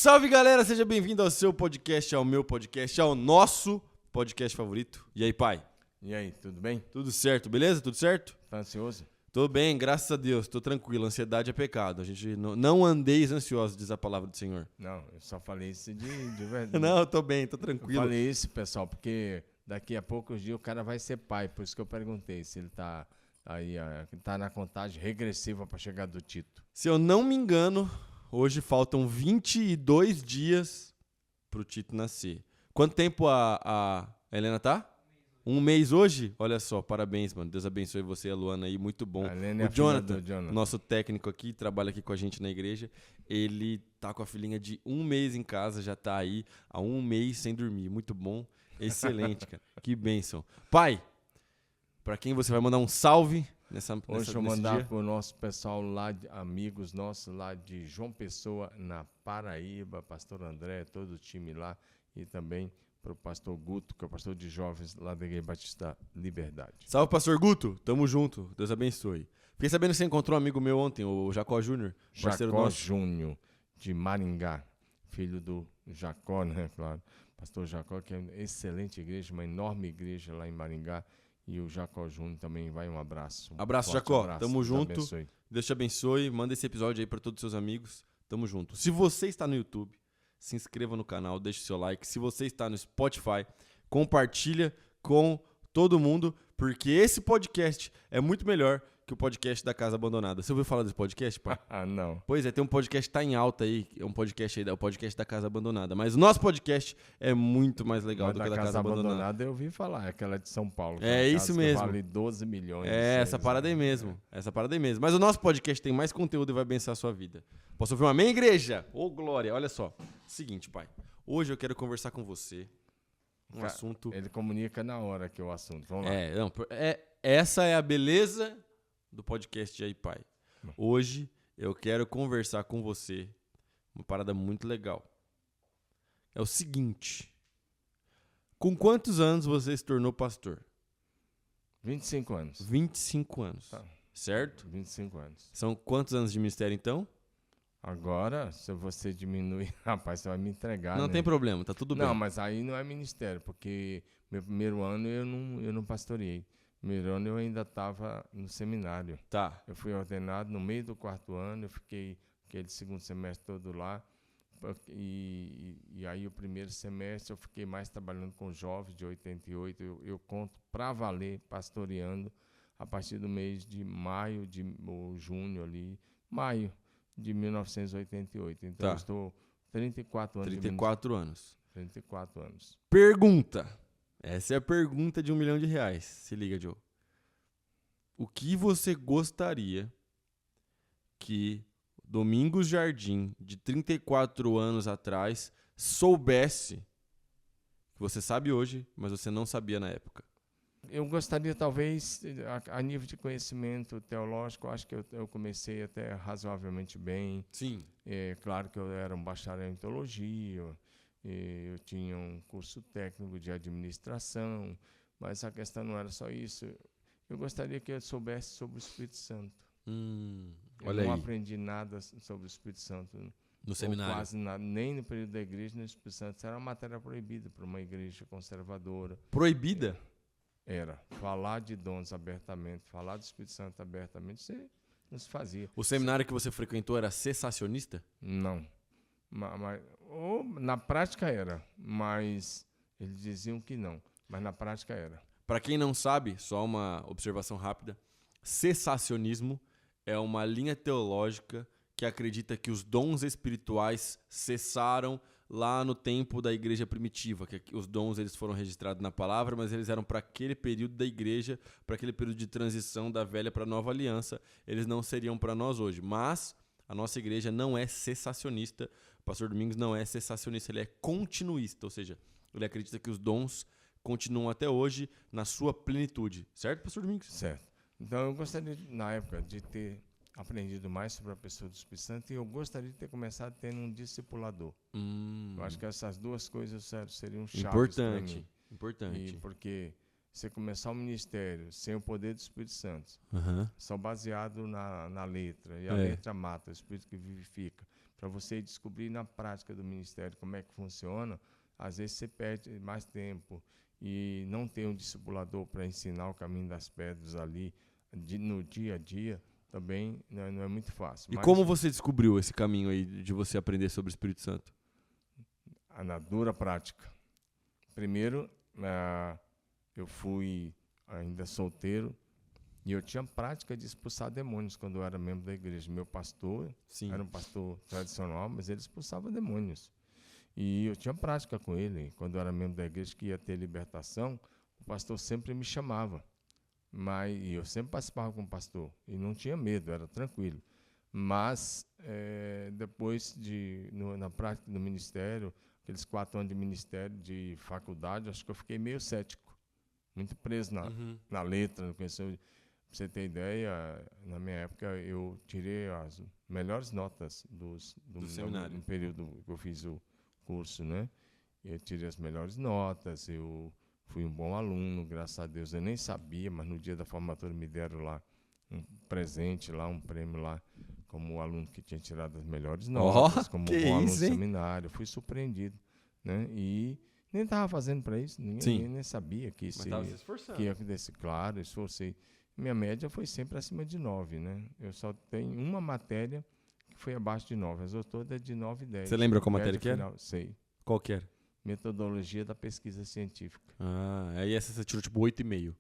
Salve, galera! Seja bem-vindo ao seu podcast, ao meu podcast, ao nosso podcast favorito. E aí, pai? E aí, tudo bem? Tudo certo, beleza? Tudo certo? Tá ansioso? Tô bem, graças a Deus. Tô tranquilo. Ansiedade é pecado. A gente não andeis ansiosos, diz a palavra do Senhor. Não, eu só falei isso de verdade. Não, eu tô bem, tô Eu tranquilo. falei isso, pessoal, porque daqui a poucos dias o cara vai ser pai. Por isso que eu perguntei se ele tá aí, tá na contagem regressiva para chegar do Tito. Se eu não me engano, hoje faltam 22 dias pro Tito nascer. Quanto tempo a Helena tá? Um mês hoje? Olha só, parabéns, mano. Deus abençoe você e a Luana aí, muito bom. A Helena é O a filha Jonathan, do Jonathan. nosso técnico aqui, trabalha aqui com a gente na igreja. Ele tá com a filhinha de um mês em casa, já tá aí há um mês sem dormir. Muito bom, excelente, cara. Que bênção. Pai, pra quem você vai mandar um salve Hoje eu vou nesse mandar dia? pro nosso pessoal lá, amigos nossos lá de João Pessoa, na Paraíba, pastor André, todo o time lá, e também para o pastor Guto, que é o pastor de jovens lá da Igreja Batista Liberdade. Salve, pastor Guto. Tamo junto. Deus abençoe. Fiquei sabendo que você encontrou um amigo meu ontem, o Jacó Júnior, parceiro Jacó nosso. Júnior, de Maringá, filho do Jacó, né, claro. Pastor Jacó, que é uma excelente igreja, uma enorme igreja lá em Maringá. E o Jacó Júnior também vai um abraço. Abraço, Forte Jacó. abraço. Tamo Deus junto. abençoe. Deus te abençoe. Manda esse episódio aí pra todos os seus amigos. Tamo junto. Se você está no YouTube, se inscreva no canal, deixe seu like. Se você está no Spotify, compartilha com todo mundo, porque esse podcast é muito melhor que o podcast da Casa Abandonada. Você ouviu falar desse podcast, pai? Ah, não. Pois é, tem um podcast que tá em alta aí, é um podcast aí, o podcast da Casa Abandonada. Mas o nosso podcast é muito mais legal Mas do da que o da Casa Abandonada. Abandonada eu ouvi falar, aquela de São Paulo. É aquela isso casa mesmo. Que vale 12 milhões. de É, séries, essa parada aí né? mesmo. Essa parada aí mesmo. Mas o nosso podcast tem mais conteúdo e vai abençoar a sua vida. Posso ouvir um amém, igreja? Ô, glória. Olha só. Seguinte, pai. Hoje eu quero conversar com você um Ca- assunto... Ele comunica na hora que é o assunto. Vamos lá. Essa é a beleza do podcast aí, pai. Hoje eu quero conversar com você uma parada muito legal. É o seguinte. Com quantos anos você se tornou pastor? 25 anos. 25 anos. Tá. Certo? 25 anos. São quantos anos de ministério, então? Agora, se você diminuir, rapaz, você vai me entregar, Não né? tem problema, tá tudo Não, bem. mas aí não é ministério, porque meu primeiro ano eu não pastoreei. Primeiro ano eu ainda estava no seminário. Tá. Eu fui ordenado no meio do quarto ano, eu fiquei aquele segundo semestre todo lá. E aí o primeiro semestre eu fiquei mais trabalhando com jovens de 88. Eu conto para valer, pastoreando, a partir do mês de maio, ou junho ali, maio de 1988. Então Tá. eu estou 34 anos. 34 anos. 34 anos. Pergunta. Essa é a pergunta de R$1 milhão. Se liga, Joe. O que você gostaria que Domingos Jardim, de 34 anos atrás, soubesse que você sabe hoje, mas você não sabia na época? Eu gostaria, talvez, a nível de conhecimento teológico, acho que eu comecei até razoavelmente bem. Sim. É claro que eu era um bacharel em teologia, eu tinha um curso técnico de administração, mas a questão não era só isso. Eu gostaria que eu soubesse sobre o Espírito Santo. Eu Olha não aí, aprendi nada sobre o Espírito Santo. no Ou seminário. quase nada, nem no período da igreja, nem no Espírito Santo. Isso era uma matéria proibida para uma igreja conservadora. Proibida? Era falar de dons abertamente, falar do Espírito Santo abertamente, isso não se fazia. O seminário que você frequentou era cessacionista? Não. Ou na prática era, mas eles diziam que não. Mas na prática era. Para quem não sabe, só uma observação rápida, cessacionismo é uma linha teológica que acredita que os dons espirituais cessaram lá no tempo da igreja primitiva, que os dons eles foram registrados na palavra, mas eles eram para aquele período da igreja, para aquele período de transição da velha para a nova aliança, eles não seriam para nós hoje. Mas a nossa igreja não é cessacionista, o pastor Domingos não é cessacionista, ele é continuista, ou seja, ele acredita que os dons continuam até hoje na sua plenitude. Certo, pastor Domingos? Certo. Então eu gostaria, na época, de ter aprendido mais sobre a pessoa do Espírito Santo e eu gostaria de ter começado tendo um discipulador. Eu acho que essas duas coisas seriam chaves para mim. Importante. Porque você começar o ministério sem o poder do Espírito Santo, só baseado na letra, e a letra mata, o Espírito que vivifica. Para você descobrir na prática do ministério como é que funciona, às vezes você perde mais tempo. E não ter um discipulador para ensinar o caminho das pedras ali no dia a dia, também não é muito fácil. E mas como você descobriu esse caminho aí de você aprender sobre o Espírito Santo? na dura prática. Primeiro, eu fui ainda solteiro e eu tinha prática de expulsar demônios quando eu era membro da igreja. Meu pastor era um pastor tradicional, mas ele expulsava demônios. E eu tinha prática com ele. Quando eu era membro da igreja que ia ter libertação, o pastor sempre me chamava. E eu sempre participava com o pastor. E não tinha medo, era tranquilo. Mas, depois, na prática do ministério, aqueles 4 anos de ministério, de faculdade, acho que eu fiquei meio cético. Muito preso na letra. Pra você ter ideia, na minha época, eu tirei as melhores notas do seminário. No período que eu fiz o curso, né? Eu tirei as melhores notas, eu fui um bom aluno, graças a Deus. Eu nem sabia, mas no dia da formatura me deram lá um presente, lá um prêmio lá, como aluno que tinha tirado as melhores notas, como bom aluno do seminário. Fui surpreendido, né? E nem estava fazendo para isso, ninguém nem sabia que isso ia acontecer. Claro, esforcei. Minha média foi sempre acima de 9, né? Eu só tenho uma matéria que foi abaixo de 9. As outras todas de 9 e 10. Você lembra qual matéria que era? Sei. Qual que era? Metodologia da pesquisa científica. Aí essa você tirou tipo 8,5.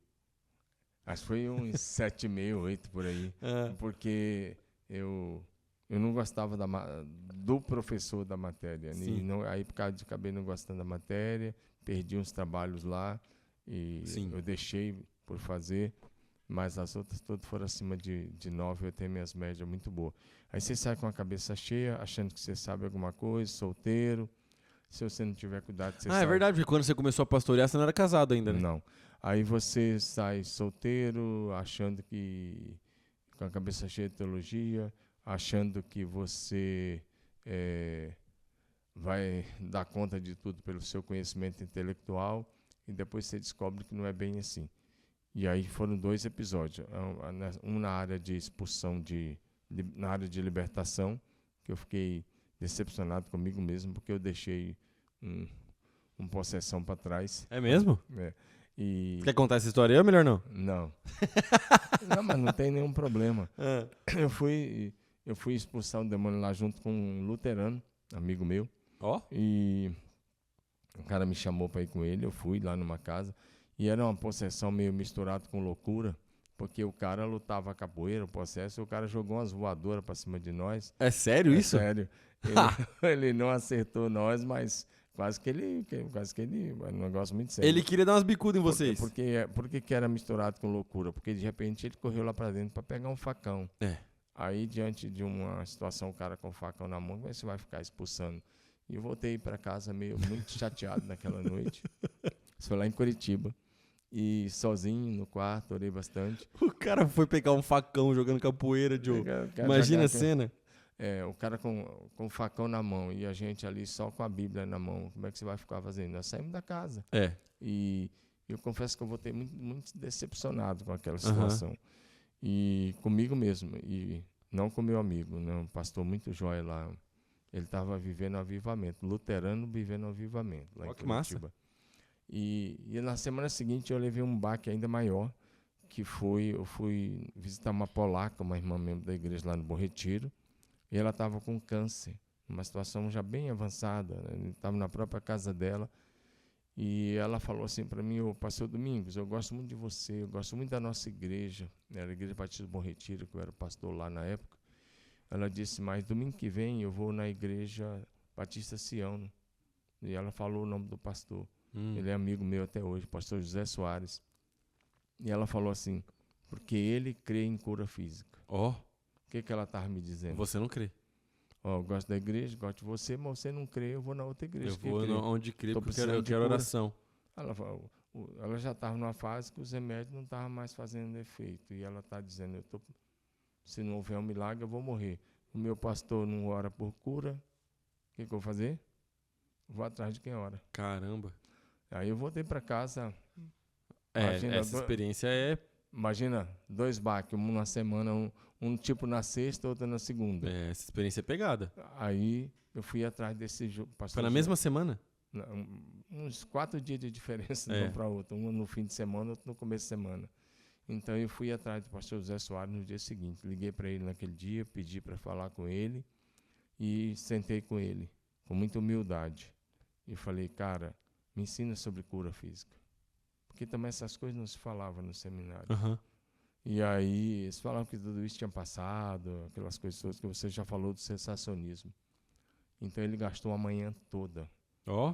Acho que foi uns 7,5, 8 por aí. Porque eu não gostava do professor da matéria. Aí por causa de acabei não gostando da matéria, perdi uns trabalhos lá e eu deixei por fazer. Mas as outras todas foram acima de 9, eu tenho minhas médias muito boas. Aí você sai com a cabeça cheia, achando que você sabe alguma coisa, solteiro. Se você não tiver cuidado, você sai. É verdade, porque quando você começou a pastorear, você não era casado ainda, né? Não. Aí você sai solteiro, achando que... com a cabeça cheia de teologia, achando que você vai dar conta de tudo pelo seu conhecimento intelectual, e depois você descobre que não é bem assim. E aí foram 2 episódios. Um na área de expulsão, na área de libertação, que eu fiquei decepcionado comigo mesmo, porque eu deixei um possessão para trás. É mesmo? E... Quer contar essa história aí ou melhor não? Não. Não, mas não tem nenhum problema. Eu fui expulsar um demônio lá junto com um luterano, amigo meu. E o cara me chamou para ir com ele, eu fui lá numa casa. E era uma possessão meio misturada com loucura, porque o cara lutava capoeira, o possesso, e o cara jogou umas voadoras para cima de nós. É sério isso? É sério. Ele não acertou nós, mas quase que ele, um negócio muito sério. Ele queria dar umas bicudas em vocês. Por que era misturado com loucura? Porque de repente ele correu lá para dentro para pegar um facão. Aí diante de uma situação, o cara com o facão na mão, você vai ficar expulsando. E eu voltei para casa muito chateado naquela noite. Isso foi lá em Curitiba. E sozinho no quarto, orei bastante. O cara foi pegar um facão jogando capoeira, Joe. Imagina a cena. O cara com o facão na mão e a gente ali só com a Bíblia na mão. Como é que você vai ficar fazendo? Nós saímos da casa. E eu confesso que eu voltei muito, muito decepcionado com aquela situação. E comigo mesmo. E não com meu amigo, né? Um pastor muito jóia lá. Ele estava vivendo um avivamento. Luterano vivendo um avivamento lá em Curitiba. Massa. E na semana seguinte eu levei um baque ainda maior, que eu fui visitar uma polaca, uma irmã membro da igreja lá no Bom Retiro, e ela estava com câncer, uma situação já bem avançada, né? Estava na própria casa dela, e ela falou assim para mim: pastor Domingos, eu gosto muito de você, eu gosto muito da nossa igreja, era a Igreja Batista do Bom Retiro, que eu era pastor lá na época. Ela disse: mas domingo que vem eu vou na Igreja Batista Sião, e ela falou o nome do pastor. Ele é amigo meu até hoje, pastor José Soares. E ela falou assim: porque ele crê em cura física. O que ela estava me dizendo? Você não crê. Eu gosto da igreja, gosto de você, mas você não crê, eu vou na outra igreja. Eu vou onde crê, porque eu quero oração. Ela já estava numa fase que os remédios não estavam mais fazendo efeito. E ela está dizendo: se não houver um milagre, eu vou morrer. O meu pastor não ora por cura. O que eu vou fazer? Vou atrás de quem ora. Caramba. Aí eu voltei para casa. Essa experiência é imagina, 2 baques, um na semana, um tipo na sexta, outro na segunda. Essa experiência é pegada. Aí eu fui atrás desse pastor. Foi na mesma semana? Uns 4 dias de diferença de um para outro. Um no fim de semana, outro no começo de semana. Então eu fui atrás do pastor José Soares no dia seguinte. Liguei para ele naquele dia, pedi para falar com ele e sentei com ele, com muita humildade. E falei, cara, me ensina sobre cura física. Porque também essas coisas não se falavam no seminário. Uhum. E aí eles falavam que tudo isso tinha passado, aquelas coisas todas que você já falou do sensacionismo. Então ele gastou a manhã toda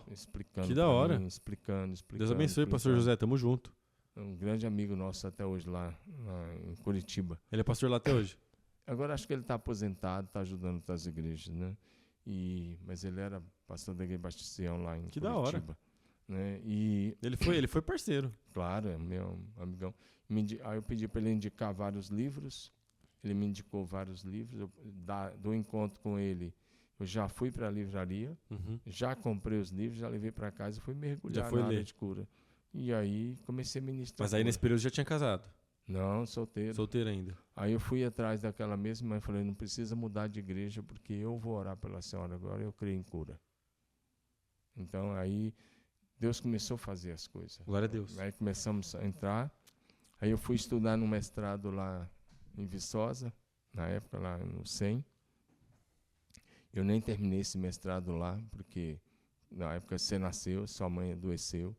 explicando. Que da hora. Mim, explicando. Deus abençoe, pastor José, tamo junto. Um grande amigo nosso até hoje lá em Curitiba. Ele é pastor lá até hoje? Agora acho que ele está aposentado, está ajudando outras igrejas, né? Mas ele era pastor da Igreja Batista Sião lá em Curitiba. Da hora. Né? E ele foi parceiro. Claro, é meu amigão. Aí eu pedi para ele indicar vários livros. Ele me indicou vários livros. Do encontro com ele, eu já fui para a livraria, já comprei os livros, já levei para casa e fui mergulhar na área de cura. E aí comecei a ministrar. Mas aí nesse período já tinha casado? Não, solteiro. Solteiro ainda. Aí eu fui atrás daquela mesma mãe e falei, não precisa mudar de igreja porque eu vou orar pela senhora agora, eu creio em cura. Então aí Deus começou a fazer as coisas. Glória a Deus. Aí começamos a entrar. Aí eu fui estudar no mestrado lá em Viçosa, na época lá no SEM. Eu nem terminei esse mestrado lá, porque na época você nasceu, sua mãe adoeceu.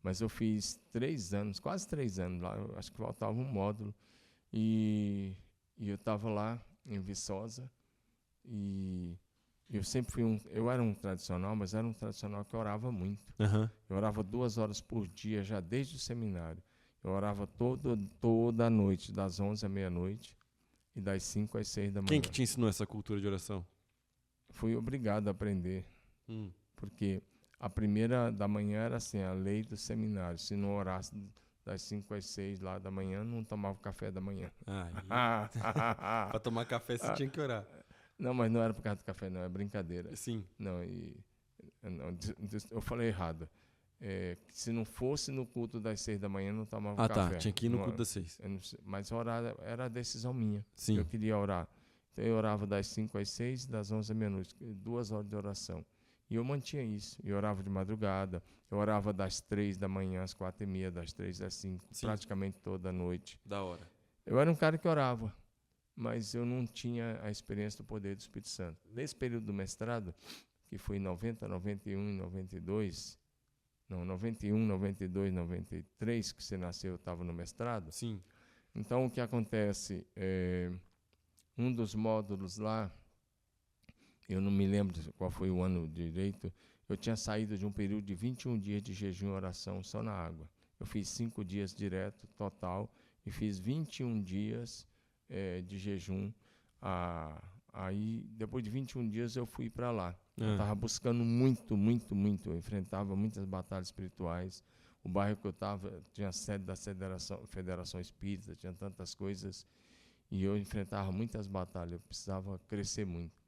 Mas eu fiz 3 anos, quase 3 anos lá, eu acho que faltava um módulo. E eu estava lá em Viçosa e eu sempre fui eu era um tradicional, mas era um tradicional que orava muito. Eu orava 2 horas por dia já desde o seminário. Eu orava toda noite, das 11 à meia-noite e das 5 às 6 da manhã. Quem que te ensinou essa cultura de oração? Fui obrigado a aprender, porque a primeira da manhã era assim, a lei do seminário. Se não orasse das 5 às 6 lá da manhã, não tomava café da manhã. Para tomar café você tinha que orar. Não, mas não era por causa do café, não, é brincadeira. Sim. Não, eu falei errado. Se não fosse no culto das 6 da manhã, não tomava café. Ah, tá, tinha que ir no culto das 6. Mas orar era a decisão minha. Sim. Eu queria orar. Então eu orava das 5 às 6, das 11 à meia-noite, 2 horas de oração. E eu mantinha isso. Eu orava de madrugada, eu orava das 3 da manhã às 4h30, das 3 às 5, praticamente toda noite. Da hora. Eu era um cara que orava, mas eu não tinha a experiência do poder do Espírito Santo. Nesse período do mestrado, que foi em 90, 91 e 92, não, 91, 92, 93, que você nasceu, eu estava no mestrado. Sim. Então, o que acontece, um dos módulos lá, eu não me lembro qual foi o ano direito, eu tinha saído de um período de 21 dias de jejum e oração só na água. Eu fiz 5 dias direto, total, e fiz 21 dias de jejum. Aí, depois de 21 dias, eu fui para lá. Eu estava buscando muito, muito, muito. Eu enfrentava muitas batalhas espirituais. O bairro que eu estava tinha a sede da Federação Espírita, tinha tantas coisas. E eu enfrentava muitas batalhas, eu precisava crescer muito.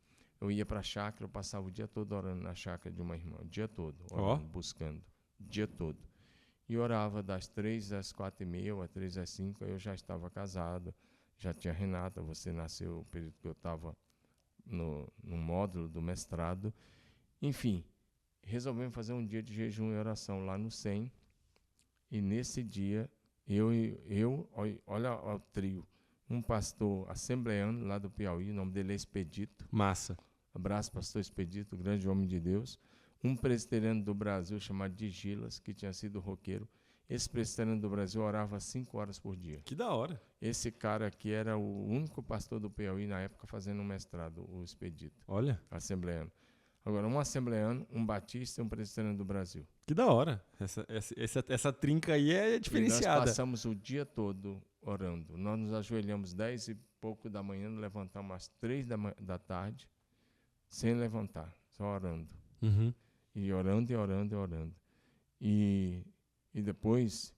Eu ia para a chácara, eu passava o dia todo orando na chácara de uma irmã, o dia todo, orando, buscando, o dia todo. E orava das 3 às 4h30, ou às 3 às 5, eu já estava casado, já tinha Renata, você nasceu no período que eu estava no módulo do mestrado. Enfim, resolvemos fazer um dia de jejum e oração lá no SEM, e nesse dia, olha o trio, um pastor assembleano lá do Piauí, o nome dele é Expedito. Massa. Abraço, pastor Expedito, grande homem de Deus. Um presbiteriano do Brasil chamado de Gilas, que tinha sido roqueiro. Esse presbiteriano do Brasil orava 5 horas por dia. Que da hora. Esse cara aqui era o único pastor do Piauí na época fazendo um mestrado, o Expedito. Olha. Assembleano. Agora, um assembleano, um batista e um presbiteriano do Brasil. Que da hora. Essa trinca aí é diferenciada. E nós passamos o dia todo orando. Nós nos ajoelhamos 10 e pouco da manhã, levantamos às 3 da tarde, sem levantar, só orando. E orando, e orando, e orando. E depois,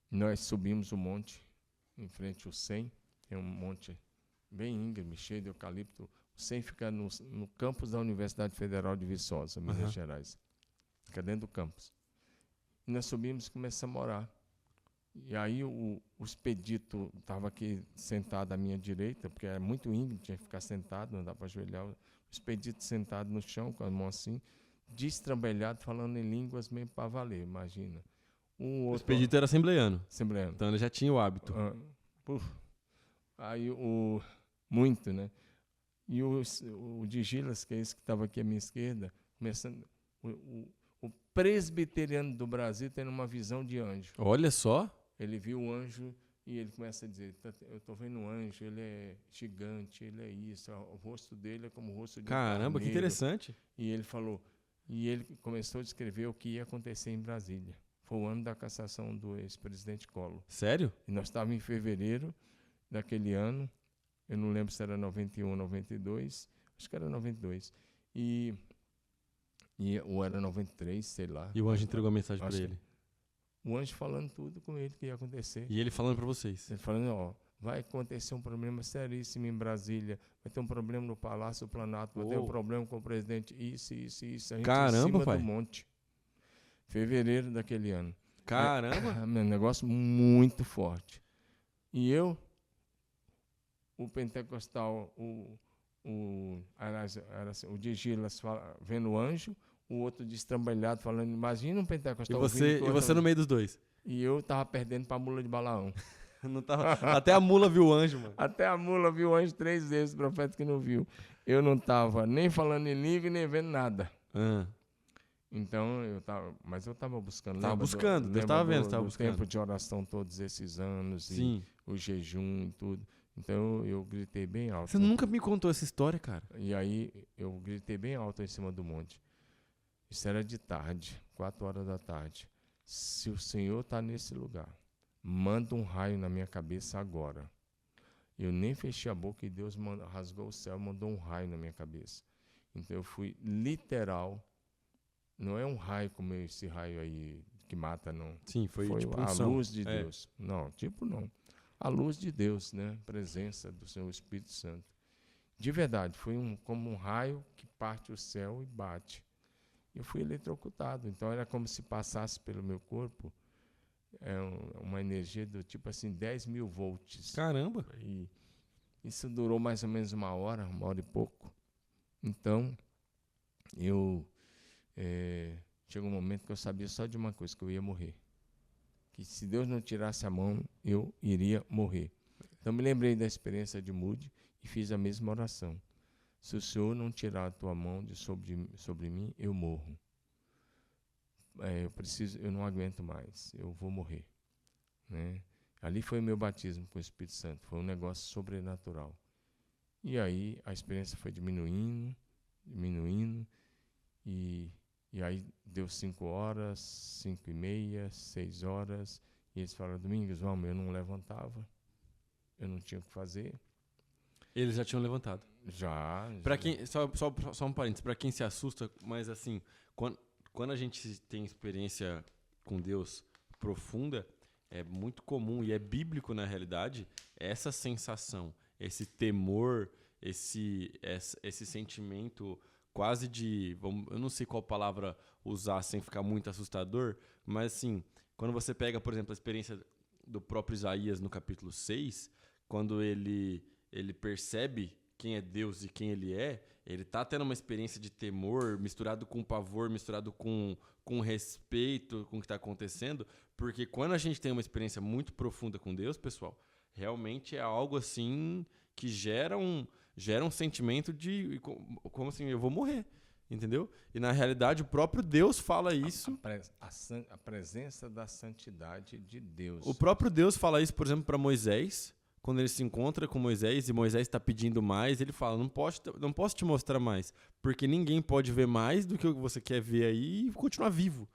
nós subimos o monte, em frente ao SEM, é um monte bem íngreme, cheio de eucalipto. O SEM fica no campus da Universidade Federal de Viçosa, Minas Gerais. Fica dentro do campus. E nós subimos e começamos a orar. E aí o Expedito estava aqui sentado à minha direita, porque era muito íngreme, tinha que ficar sentado, não dá para ajoelhar. O Expedito sentado no chão, com a mão assim, destrambelhado, falando em línguas meio para valer, imagina. O Expedito era assembleiano. Assembleiano. Então ele já tinha o hábito. Aí muito, né? E o Digilas, que é esse que estava aqui à minha esquerda, começando... O presbiteriano do Brasil tendo uma visão de anjo. Olha só. Ele viu o anjo e ele começa a dizer, eu estou vendo um anjo, ele é gigante, ele é isso, o rosto dele é como o rosto de um Caramba, que interessante. E ele falou, e ele começou a descrever o que ia acontecer em Brasília. Foi o ano da cassação do ex-presidente Collor. Sério? E nós estávamos em fevereiro daquele ano, eu não lembro se era 91 ou 92, acho que era 92. Ou era 93, sei lá. E o anjo entregou a mensagem para ele. O anjo falando tudo com ele que ia acontecer. E ele falando para vocês. Ele falando, vai acontecer um problema seríssimo em Brasília, vai ter um problema no Palácio do Planalto, vai ter um problema com o presidente, isso. A gente Caramba, em cima pai. do monte. Fevereiro daquele ano. Caramba. Um negócio muito forte. E eu, o pentecostal, o Digilas vendo o anjo, o outro destrambelhado falando, imagina um pentecostal. E você no meio dos dois. E eu tava perdendo pra mula de Balaão. Não tava... Até a mula viu o anjo, mano. Até a mula viu o anjo 3 vezes, o profeta que não viu. Eu não tava nem falando em língua e nem vendo nada. Então, mas eu tava buscando. Tava buscando, Deus tava vendo, tava buscando. O tempo de oração todos esses anos. Sim. E o jejum e tudo. Então, eu gritei bem alto. Você nunca me contou essa história, cara. E aí, eu gritei bem alto em cima do monte. Isso era de tarde, 4 horas da tarde. Se o Senhor está nesse lugar, manda um raio na minha cabeça agora. Eu nem fechei a boca e Deus rasgou o céu e mandou um raio na minha cabeça. Então eu fui literal. Não é um raio como esse raio aí que mata, não. Sim, foi tipo a luz de Deus. Não, tipo não. A luz de Deus, né? Presença do Senhor Espírito Santo. De verdade, foi como um raio que parte o céu e bate. Eu fui eletrocutado, então era como se passasse pelo meu corpo uma energia do tipo assim, 10.000 volts. Caramba! E isso durou mais ou menos uma hora e pouco. Então, chegou um momento que eu sabia só de uma coisa, que eu ia morrer. Que se Deus não tirasse a mão, eu iria morrer. Então, me lembrei da experiência de Moody e fiz a mesma oração. Se o Senhor não tirar a tua mão sobre mim, eu morro. Eu não aguento mais, eu vou morrer. Né? Ali foi o meu batismo com o Espírito Santo, foi um negócio sobrenatural. E aí a experiência foi diminuindo, e aí deu 5 horas, 5:30, 6 horas, e eles falaram, Domingos, vamos, eu não levantava, eu não tinha o que fazer. Eles já tinham levantado. Já. Para quem só um parênteses, para quem se assusta, mas assim, quando a gente tem experiência com Deus profunda, é muito comum e é bíblico na realidade essa sensação, esse temor, esse sentimento quase de, eu não sei qual palavra usar sem ficar muito assustador, mas assim, quando você pega, por exemplo, a experiência do próprio Isaías no capítulo 6, quando ele percebe quem é Deus e quem ele tá tendo uma experiência de temor misturado com pavor, misturado com respeito com o que está acontecendo, porque quando a gente tem uma experiência muito profunda com Deus, pessoal, realmente é algo assim que gera um sentimento de como assim, eu vou morrer, entendeu? E na realidade o próprio Deus fala isso. A presença da santidade de Deus. O próprio Deus fala isso, por exemplo, para Moisés. Quando ele se encontra com Moisés e Moisés está pedindo mais, ele fala, não posso te mostrar mais, porque ninguém pode ver mais do que o que você quer ver aí e continuar vivo.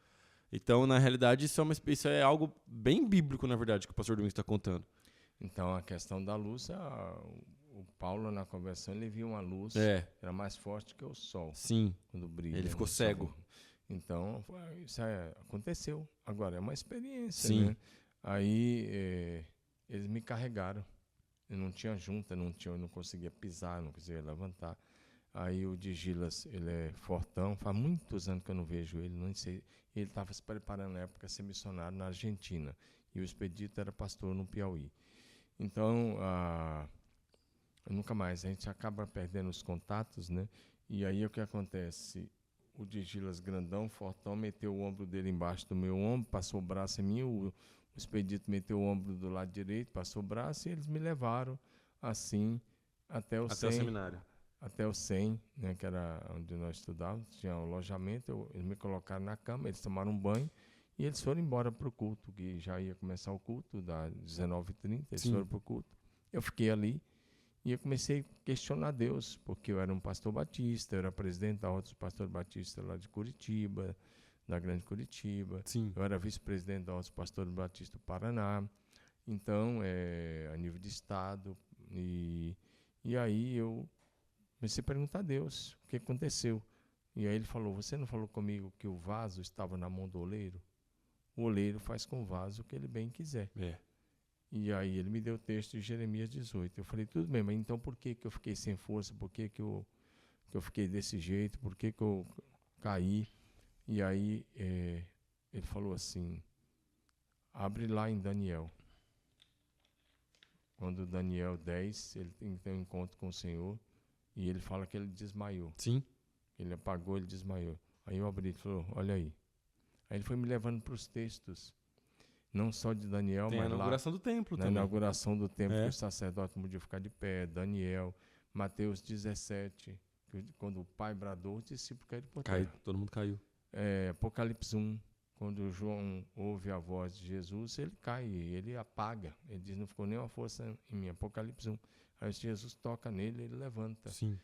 Então, na realidade, isso é algo bem bíblico, na verdade, que o pastor Domingos está contando. Então, a questão da luz, o Paulo, na conversão, ele viu uma luz que era mais forte que o sol. Sim, quando brilha, ele ficou cego. Então, isso aconteceu. Agora, é uma experiência, Sim. Né? Aí, eles me carregaram. Eu não tinha junta, eu não conseguia pisar, não conseguia levantar. Aí o Digilas, ele é fortão, faz muitos anos que eu não vejo ele, não sei. Ele estava se preparando na época a ser missionário na Argentina. e o Expedito era pastor no Piauí. Então, nunca mais, a gente acaba perdendo os contatos, né? E aí o que acontece? O Digilas grandão, fortão, meteu o ombro dele embaixo do meu ombro, passou o braço em mim, o Expedito meteu o ombro do lado direito, passou o braço, e eles me levaram assim até o seminário. Até o 100, né, que era onde nós estudávamos, tinha um alojamento, eles me colocaram na cama, eles tomaram um banho e eles foram embora para o culto, que já ia começar o culto, das 19h30, eles foram para o culto. Eu fiquei ali e eu comecei a questionar Deus, porque eu era um pastor batista, eu era presidente da Ordem dos Pastores Batistas lá de Curitiba, da Grande Curitiba. Sim. Eu era vice-presidente da Ordem dos Pastores Batistas do Paraná, então, a nível de estado, e aí eu comecei a perguntar a Deus o que aconteceu. E aí ele falou, você não falou comigo que o vaso estava na mão do oleiro? O oleiro faz com o vaso o que ele bem quiser. E aí ele me deu o texto de Jeremias 18. Eu falei, tudo bem, mas então por que eu fiquei sem força? Por que eu fiquei desse jeito? Por que eu caí? E aí ele falou assim, abre lá em Daniel. Quando Daniel 10, ele tem um encontro com o Senhor, e ele fala que ele desmaiou. Sim. Ele apagou, ele desmaiou. Aí eu abri e falou, olha aí. Aí ele foi me levando para os textos, não só de Daniel, tem mas a inauguração lá, do templo na também. inauguração do templo, que o sacerdote podia ficar de pé, Daniel, Mateus 17, quando o pai bradou, os discípulos caíram por terra. Todo mundo caiu. Apocalipse 1, quando João ouve a voz de Jesus, ele cai, ele apaga. Ele diz, não ficou nenhuma força em mim. Apocalipse 1. Aí Jesus toca nele, ele levanta. Sim.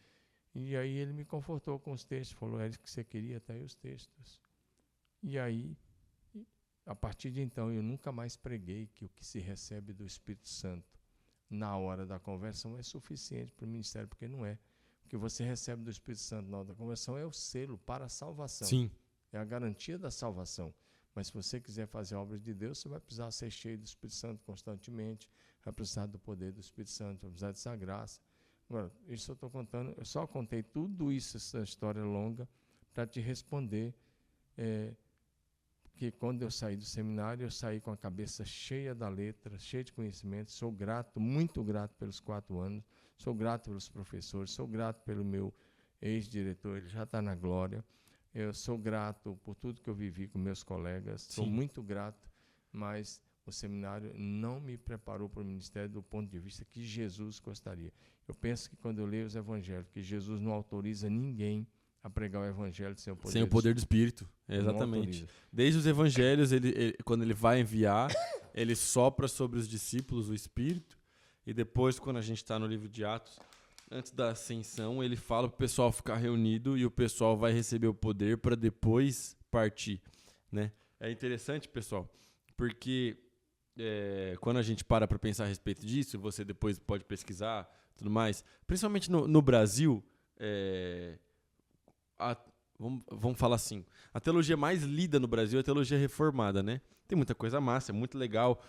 E aí ele me confortou com os textos, falou, é isso que você queria, tá aí os textos. E aí, a partir de então, eu nunca mais preguei que o que se recebe do Espírito Santo na hora da conversão é suficiente para o ministério, porque não é. O que você recebe do Espírito Santo na hora da conversão é o selo para a salvação. Sim. É a garantia da salvação. Mas se você quiser fazer obras de Deus, você vai precisar ser cheio do Espírito Santo constantemente, vai precisar do poder do Espírito Santo, vai precisar dessa graça. Agora, isso eu estou contando, eu só contei tudo isso, essa história longa, para te responder que quando eu saí do seminário, eu saí com a cabeça cheia da letra, cheia de conhecimento, sou grato, muito grato pelos 4 anos, sou grato pelos professores, sou grato pelo meu ex-diretor, ele já está na glória. Eu sou grato por tudo que eu vivi com meus colegas, sou muito grato, mas o seminário não me preparou para o ministério do ponto de vista que Jesus gostaria. Eu penso que quando eu leio os evangelhos, que Jesus não autoriza ninguém a pregar o evangelho sem o poder do Espírito. Exatamente. Desde os evangelhos, quando ele vai enviar, ele sopra sobre os discípulos o Espírito, e depois, quando a gente está no livro de Atos, antes da ascensão, ele fala para o pessoal ficar reunido e o pessoal vai receber o poder para depois partir, né? É interessante, pessoal, porque quando a gente para pensar a respeito disso, você depois pode pesquisar, tudo mais, principalmente no Brasil, vamos falar assim, a teologia mais lida no Brasil é a teologia reformada, né? Tem muita coisa massa, é muito legal.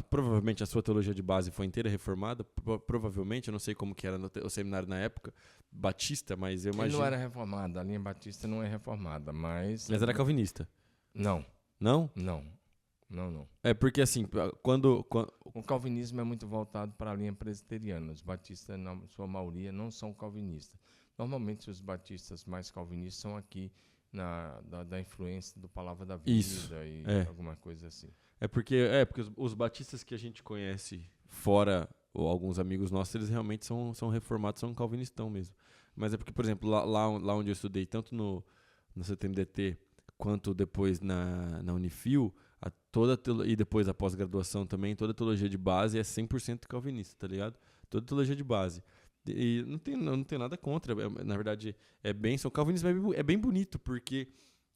Provavelmente a sua teologia de base foi inteira reformada, provavelmente, eu não sei como que era o seminário na época, batista, mas eu imagino... Ele não era reformada, a linha batista não é reformada, mas... Mas era calvinista? Não. Não? Não. É porque assim, quando... O calvinismo é muito voltado para a linha presbiteriana. Os batistas, na sua maioria, não são calvinistas. Normalmente, os batistas mais calvinistas são aqui da influência do Palavra da Vida. Isso, e alguma coisa assim. Porque os batistas que a gente conhece fora, ou alguns amigos nossos, eles realmente são reformados, são calvinistão mesmo. Mas é porque, por exemplo, lá onde eu estudei, tanto no CTMDT quanto depois na Unifil, e depois a pós-graduação também, toda a teologia de base é 100% calvinista, tá ligado? Toda a teologia de base. E não tem nada contra, na verdade, o calvinismo é bem bonito, porque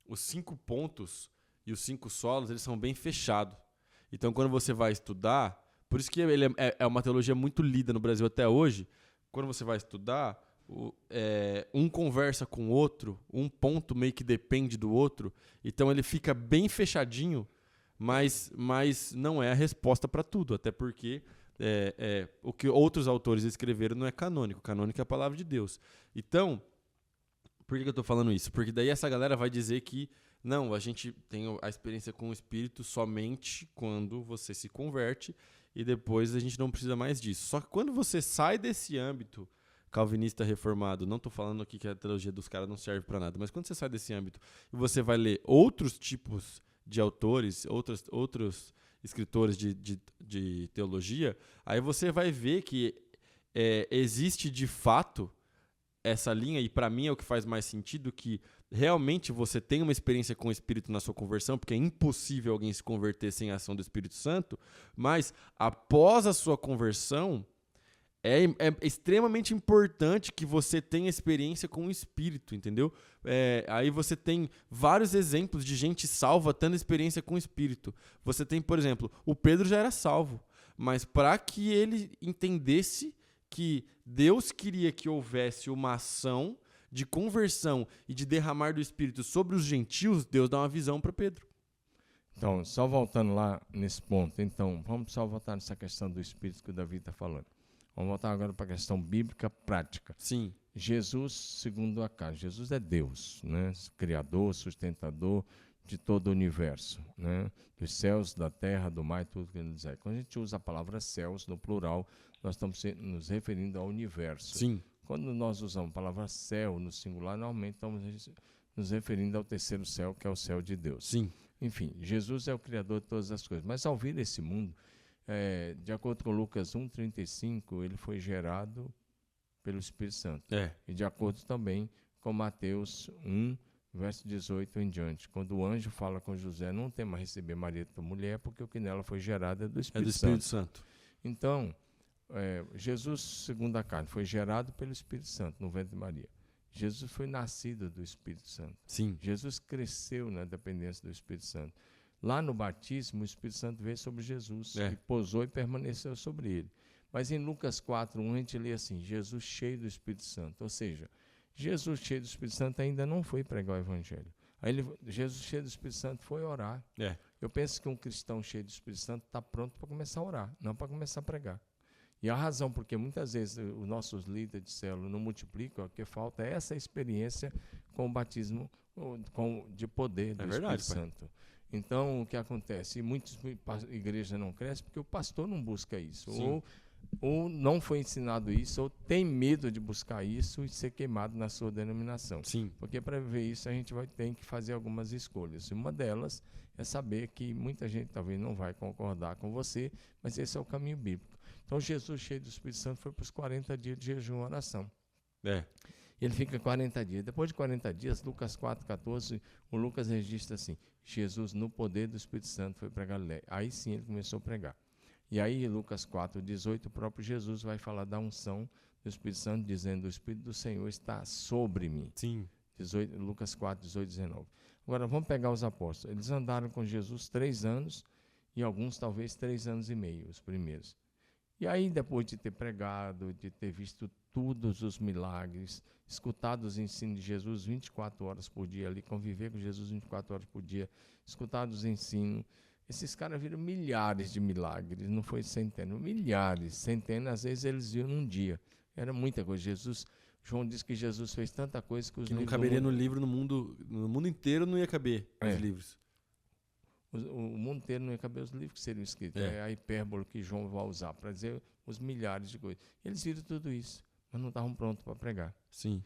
os 5 pontos e os 5 solos, eles são bem fechados. Então, quando você vai estudar, por isso que ele é uma teologia muito lida no Brasil até hoje, quando você vai estudar, um conversa com o outro, um ponto meio que depende do outro, então ele fica bem fechadinho, mas não é a resposta para tudo, até porque o que outros autores escreveram não é canônico. Canônico é a palavra de Deus. Então, por que eu estou falando isso? Porque daí essa galera vai dizer que Não, a gente tem a experiência com o Espírito somente quando você se converte e depois a gente não precisa mais disso. Só que quando você sai desse âmbito calvinista reformado, não estou falando aqui que a teologia dos caras não serve para nada, mas quando você sai desse âmbito e você vai ler outros tipos de autores, outros escritores de teologia, aí você vai ver que existe de fato essa linha, e para mim é o que faz mais sentido, que realmente você tem uma experiência com o Espírito na sua conversão, porque é impossível alguém se converter sem a ação do Espírito Santo, mas após a sua conversão, é extremamente importante que você tenha experiência com o Espírito, entendeu? Aí você tem vários exemplos de gente salva tendo experiência com o Espírito. Você tem, por exemplo, o Pedro já era salvo, mas para que ele entendesse que Deus queria que houvesse uma ação de conversão e de derramar do Espírito sobre os gentios, Deus dá uma visão para Pedro. Então, só voltando lá nesse ponto, então, vamos só voltar nessa questão do Espírito que o Davi está falando. Vamos voltar agora para a questão bíblica prática. Sim. Jesus, segundo a carne, Jesus é Deus, né? Criador, sustentador de todo o universo, né? Dos céus, da terra, do mar, tudo que ele diz. Quando a gente usa a palavra céus no plural, nós estamos nos referindo ao universo. Sim. Quando nós usamos a palavra céu no singular, normalmente estamos nos referindo ao terceiro céu, que é o céu de Deus. Sim. Enfim, Jesus é o Criador de todas as coisas. Mas ao vir esse mundo, de acordo com Lucas 1,35, ele foi gerado pelo Espírito Santo. E de acordo também com Mateus 1, verso 18 em diante, quando o anjo fala com José, não tema receber Maria tua mulher, porque o que nela foi gerado é do Espírito Santo. Então, Jesus, segundo a carne, foi gerado pelo Espírito Santo no ventre de Maria. Jesus foi nascido do Espírito Santo. Sim. Jesus cresceu na dependência do Espírito Santo. Lá no batismo, o Espírito Santo veio sobre Jesus e pousou e permaneceu sobre ele. Mas em Lucas 4:1 a gente lê assim, Jesus cheio do Espírito Santo. Ou seja, Jesus cheio do Espírito Santo ainda não foi pregar o Evangelho. Jesus cheio do Espírito Santo foi orar. Eu penso que um cristão cheio do Espírito Santo está pronto para começar a orar, não para começar a pregar. E a razão porque muitas vezes os nossos líderes de célula não multiplicam, o que falta é essa experiência com o batismo de poder do Espírito Santo. Então, o que acontece? E muitas igrejas não crescem porque o pastor não busca isso. Ou não foi ensinado isso, ou tem medo de buscar isso e ser queimado na sua denominação. Sim. Porque para ver isso a gente tem que fazer algumas escolhas. E uma delas é saber que muita gente talvez não vai concordar com você, mas esse é o caminho bíblico. Então, Jesus, cheio do Espírito Santo, foi para os 40 dias de jejum e oração. Ele fica 40 dias. Depois de 40 dias, Lucas 4,14, o Lucas registra assim, Jesus, no poder do Espírito Santo, foi para Galiléia. Aí sim ele começou a pregar. E aí, Lucas 4,18, o próprio Jesus vai falar da unção do Espírito Santo, dizendo, o Espírito do Senhor está sobre mim. Sim. Lucas 4:18-19. Agora, vamos pegar os apóstolos. Eles andaram com Jesus 3 anos, e alguns talvez 3 anos e meio, os primeiros. E aí, depois de ter pregado, de ter visto todos os milagres, escutado os ensinos de Jesus 24 horas por dia, ali, conviver com Jesus 24 horas por dia, escutado os ensinos, esses caras viram milhares de milagres, não foi centenas, milhares, centenas, às vezes eles viram num dia. Era muita coisa. João diz que Jesus fez tanta coisa que os livros... não caberia no livro, no mundo inteiro não ia caber os livros. O mundo inteiro não ia caber os livros que seriam escritos. É a hipérbole que João vai usar para dizer os milhares de coisas. Eles viram tudo isso, mas não estavam prontos para pregar. Sim.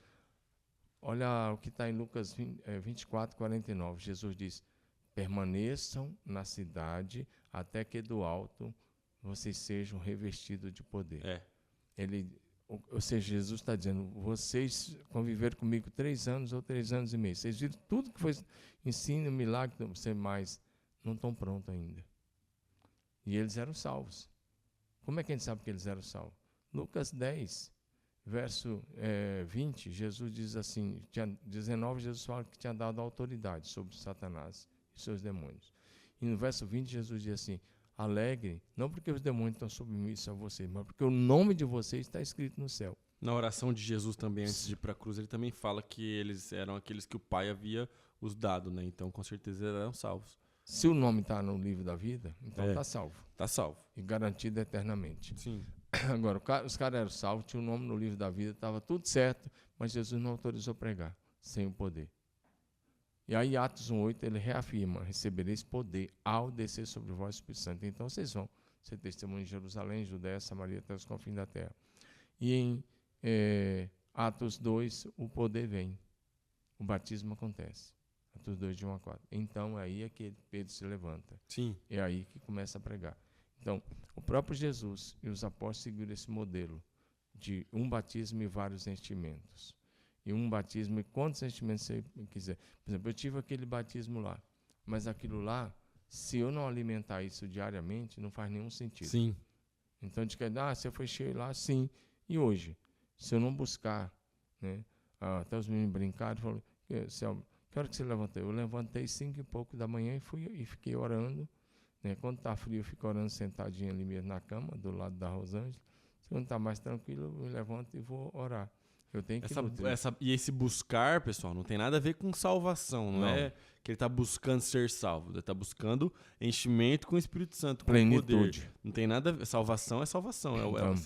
Olha o que está em Lucas 24:49. Jesus diz, permaneçam na cidade até que do alto vocês sejam revestidos de poder. Ou seja, Jesus está dizendo, vocês conviveram comigo 3 anos ou 3 anos e meio. Vocês viram tudo que foi ensino, milagre, você mais... não estão prontos ainda. E eles eram salvos. Como é que a gente sabe que eles eram salvos? Lucas 10, verso 20, Jesus diz assim, 19, Jesus fala que tinha dado autoridade sobre Satanás e seus demônios. E no verso 20, Jesus diz assim, alegre, não porque os demônios estão submissos a vocês, mas porque o nome de vocês está escrito no céu. Na oração de Jesus também, antes de ir para a cruz, ele também fala que eles eram aqueles que o Pai havia os dado, né? Então, com certeza, eles eram salvos. Se o nome está no livro da vida, então está salvo. Está salvo. E garantido eternamente. Sim. Agora, os caras eram salvos, tinha o nome no livro da vida, estava tudo certo, mas Jesus não autorizou pregar sem o poder. E aí, Atos 1:8, ele reafirma: recebereis poder ao descer sobre vós o Espírito Santo. Então, vocês vão ser testemunhas em Jerusalém, Judéia, Samaria, até os confins da terra. E em Atos 2, o poder vem. O batismo acontece. Atos 2, de 1 a 4. Então, aí é que Pedro se levanta. Sim. É aí que começa a pregar. Então, o próprio Jesus e os apóstolos seguiram esse modelo de um batismo e vários enchimentos. E um batismo e quantos enchimentos você quiser. Por exemplo, eu tive aquele batismo lá. Mas aquilo lá, se eu não alimentar isso diariamente, não faz nenhum sentido. Sim. Então, de que, você foi cheio lá, sim. E hoje? Se eu não buscar, né? Até os meninos brincaram, falaram, que hora que você levantou? Eu levantei 5 e pouco da manhã e fiquei orando. Né? Quando está frio, eu fico orando sentadinho ali mesmo na cama, do lado da Rosângela. Quando está mais tranquilo, eu levanto e vou orar. Eu tenho que E esse buscar, pessoal, não tem nada a ver com salvação. Não é que ele está buscando ser salvo. Ele está buscando enchimento com o Espírito Santo, com plenitude. Poder. Não tem nada a ver. Salvação é salvação.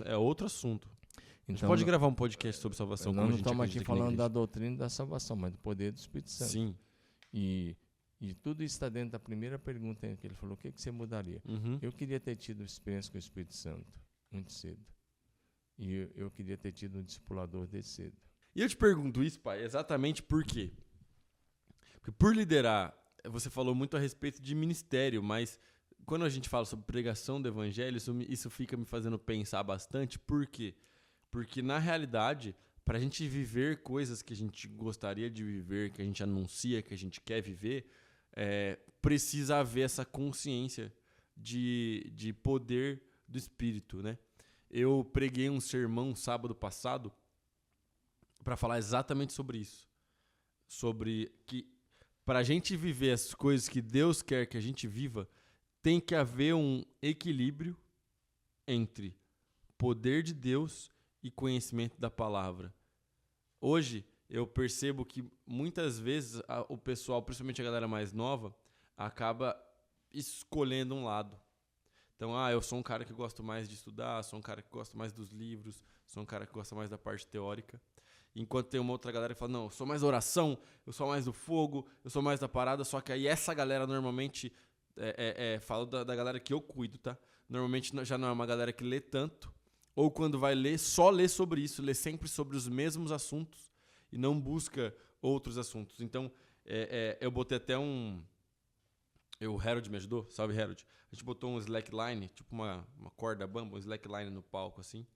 É outro assunto. A gente Então, pode gravar um podcast sobre salvação. Não estamos aqui falando da doutrina da salvação, mas do poder do Espírito Santo. Sim. E tudo isso está dentro da primeira pergunta que ele falou, o que você mudaria? Uhum. Eu queria ter tido experiência com o Espírito Santo muito cedo. E eu queria ter tido um discipulador desde cedo. E eu te pergunto isso, pai, exatamente por quê? Porque por liderar, você falou muito a respeito de ministério, mas quando a gente fala sobre pregação do evangelho, isso fica me fazendo pensar bastante. Por quê? Porque, na realidade, para a gente viver coisas que a gente gostaria de viver, que a gente anuncia, que a gente quer viver, precisa haver essa consciência de poder do Espírito, né? Eu preguei um sermão sábado passado para falar exatamente sobre isso. Sobre que, para a gente viver as coisas que Deus quer que a gente viva, tem que haver um equilíbrio entre poder de Deus e conhecimento da palavra. Hoje, eu percebo que muitas vezes o pessoal, principalmente a galera mais nova, acaba escolhendo um lado. Então, eu sou um cara que gosto mais de estudar, sou um cara que gosta mais dos livros, sou um cara que gosta mais da parte teórica. Enquanto tem uma outra galera que fala, não, eu sou mais da oração, eu sou mais do fogo, eu sou mais da parada, só que aí essa galera normalmente, falo da galera que eu cuido, tá? Normalmente já não é uma galera que lê tanto, ou quando vai ler, só lê sobre isso, lê sempre sobre os mesmos assuntos e não busca outros assuntos. Então, eu botei até o Harold me ajudou, salve Harold. A gente botou um slackline, tipo uma corda bamba, um slackline no palco, assim,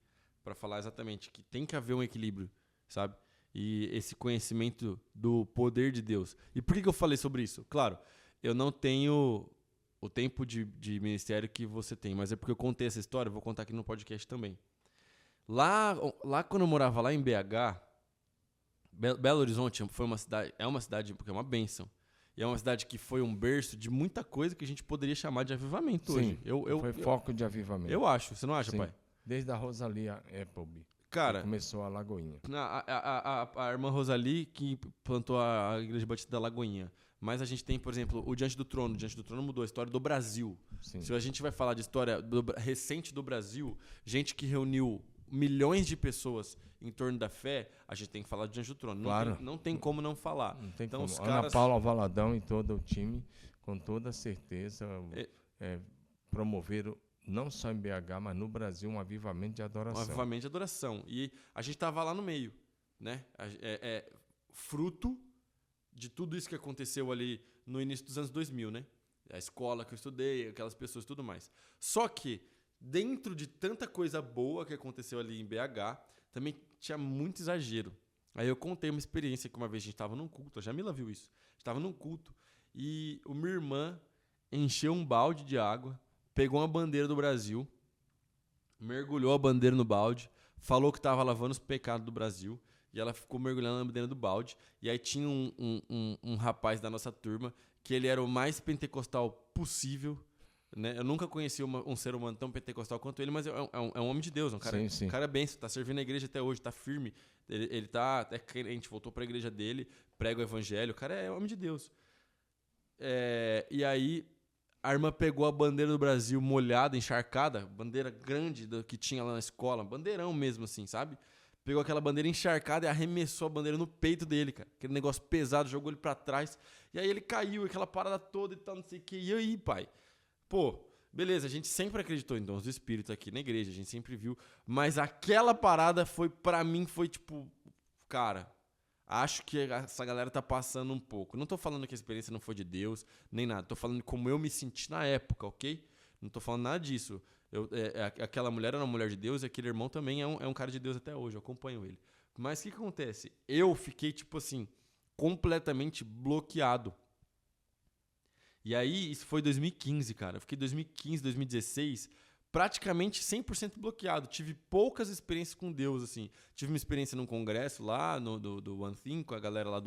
para falar exatamente que tem que haver um equilíbrio, sabe? E esse conhecimento do poder de Deus. E por que eu falei sobre isso? Claro, eu não tenho o tempo de ministério que você tem, mas é porque eu contei essa história, eu vou contar aqui no podcast também. Lá quando eu morava lá em BH, Belo Horizonte é uma cidade porque é uma bênção. E é uma cidade que foi um berço de muita coisa que a gente poderia chamar de avivamento. Sim, hoje. Foi foco de avivamento. Eu acho, você não acha, Sim. pai? Desde a Rosalia Appleby. Cara, Começou a Lagoinha. A irmã Rosali que plantou a Igreja Batista da Lagoinha. Mas a gente tem, por exemplo, o Diante do Trono. O Diante do Trono mudou a história do Brasil. Sim. Se a gente vai falar de história recente do Brasil, gente que reuniu milhões de pessoas em torno da fé, a gente tem que falar de Diante do Trono. Claro. Não tem como não falar. Não tem então, como. Os Ana caras... Paula Valadão e todo o time, com toda certeza, promoveram, não só em BH, mas no Brasil, um avivamento de adoração. Um avivamento de adoração. E a gente estava lá no meio, né? Fruto de tudo isso que aconteceu ali no início dos anos 2000, né? A escola que eu estudei, aquelas pessoas e tudo mais. Só que, dentro de tanta coisa boa que aconteceu ali em BH, também tinha muito exagero. Aí eu contei uma experiência que uma vez a gente estava num culto, a Jamila viu isso. A gente estava num culto e minha irmã encheu um balde de água, pegou uma bandeira do Brasil, mergulhou a bandeira no balde, falou que estava lavando os pecados do Brasil e ela ficou mergulhando na bandeira do balde. E aí tinha um rapaz da nossa turma que ele era o mais pentecostal possível, né? Eu nunca conheci um ser humano tão pentecostal quanto ele, mas é um homem de Deus, um cara, Sim. Um cara benção, tá servindo a igreja até hoje, tá firme, ele tá até crente, voltou pra igreja dele, prega o evangelho, o cara é homem de Deus. E aí a irmã pegou a bandeira do Brasil molhada, encharcada, bandeira grande que tinha lá na escola, bandeirão mesmo assim, sabe? pegou aquela bandeira encharcada e arremessou a bandeira no peito dele, cara. Aquele negócio pesado, jogou ele pra trás. E aí ele caiu, aquela parada toda e tal, não sei o que. E aí, pai? Pô, beleza, a gente sempre acreditou em dons do Espírito aqui na igreja, a gente sempre viu. Mas aquela parada foi, pra mim, foi tipo, cara, acho que essa galera tá passando um pouco. Não tô falando que a experiência não foi de Deus, nem nada. Tô falando como eu me senti na época, ok? Não tô falando nada disso. Aquela mulher era uma mulher de Deus e aquele irmão também é um cara de Deus até hoje, eu acompanho ele. Mas o que acontece? Eu fiquei, tipo assim, completamente bloqueado. E aí, isso foi 2015, cara. Eu fiquei 2015, 2016, praticamente 100% bloqueado. Tive poucas experiências com Deus, assim. Tive uma experiência num congresso lá, do One Thing, com a galera lá